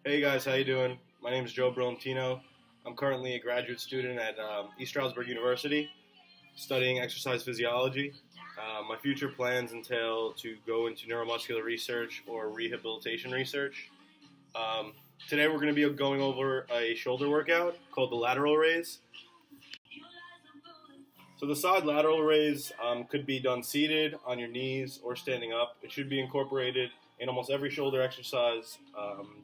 Hey guys, how you doing? My name is Joe Brill. I'm currently a graduate student at East Stroudsburg University, studying exercise physiology. My future plans entail to go into neuromuscular research or rehabilitation research. Um, Today we're going to be going over a shoulder workout called the lateral raise. So the side lateral raise could be done seated, on your knees, or standing up. It should be incorporated in almost every shoulder exercise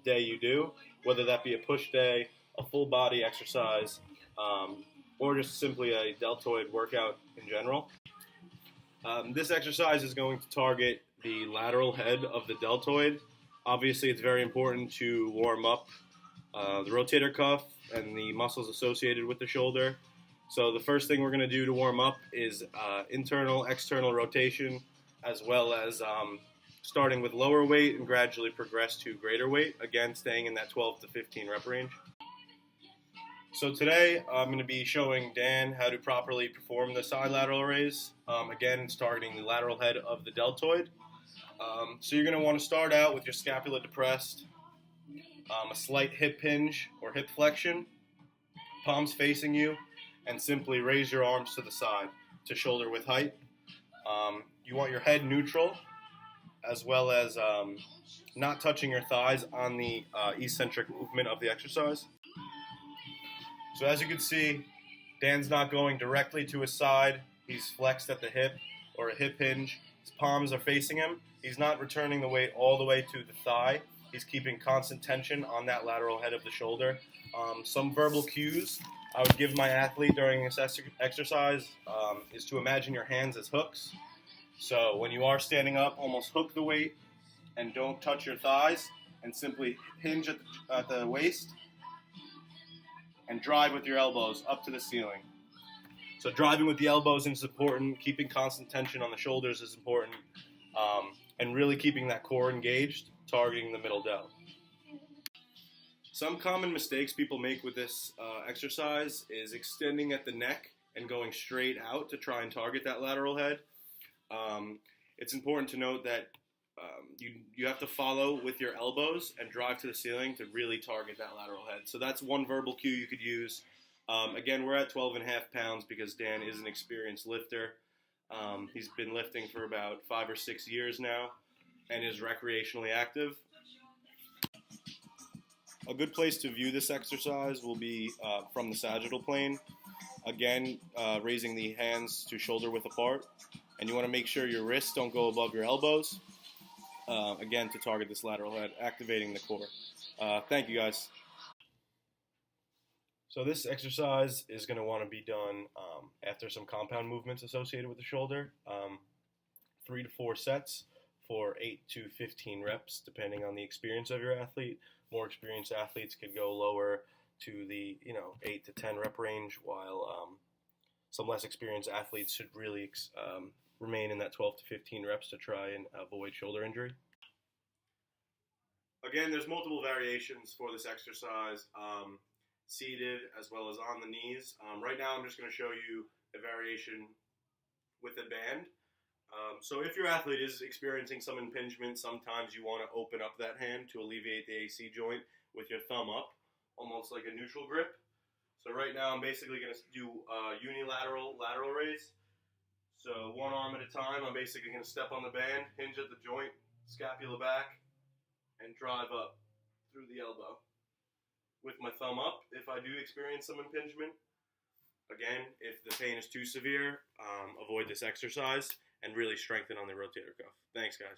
day you do, whether that be a push day, a full body exercise, or just simply a deltoid workout in general. This exercise is going to target the lateral head of the deltoid. Obviously, it's very important to warm up the rotator cuff and the muscles associated with the shoulder. So the first thing we're going to do to warm up is internal, external rotation, as well as starting with lower weight and gradually progress to greater weight, again staying in that 12 to 15 rep range. So today I'm going to be showing Dan how to properly perform the side lateral raise. Again, it's targeting the lateral head of the deltoid. So you're going to want to start out with your scapula depressed, a slight hip hinge or hip flexion, palms facing you, and simply raise your arms to the side to shoulder width height. You want your head neutral, as well as not touching your thighs on the eccentric movement of the exercise. So as you can see, Dan's not going directly to his side. He's flexed at the hip or a hip hinge. His palms are facing him. He's not returning the weight all the way to the thigh. He's keeping constant tension on that lateral head of the shoulder. Some verbal cues I would give my athlete during this exercise is to imagine your hands as hooks. So when you are standing up, almost hook the weight and don't touch your thighs, and simply hinge at the waist and drive with your elbows up to the ceiling. So driving with the elbows is important, keeping constant tension on the shoulders is important, and really keeping that core engaged, targeting the middle delt. Some common mistakes people make with this exercise is extending at the neck and going straight out to try and target that lateral head. It's important to note that you have to follow with your elbows and drive to the ceiling to really target that lateral head. So that's one verbal cue you could use. Again, we're at 12.5 pounds because Dan is an experienced lifter. He's been lifting for about 5 or 6 years now and is recreationally active. A good place to view this exercise will be from the sagittal plane. Again, raising the hands to shoulder width apart. And you want to make sure your wrists don't go above your elbows. Again, to target this lateral head, activating the core. Thank you, guys. So this exercise is going to want to be done after some compound movements associated with the shoulder. 3 to 4 sets for 8 to 15 reps, depending on the experience of your athlete. More experienced athletes could go lower to the 8 to 10 rep range, while some less experienced athletes should really remain in that 12 to 15 reps to try and avoid shoulder injury. Again, there's multiple variations for this exercise, seated as well as on the knees. Right now I'm just going to show you a variation with a band. So if your athlete is experiencing some impingement, sometimes you want to open up that hand to alleviate the AC joint with your thumb up, almost like a neutral grip. So right now I'm basically going to do unilateral lateral raise. So one arm at a time, I'm basically going to step on the band, hinge at the joint, scapula back, and drive up through the elbow with my thumb up if I do experience some impingement. Again, if the pain is too severe, avoid this exercise and really strengthen on the rotator cuff. Thanks, guys.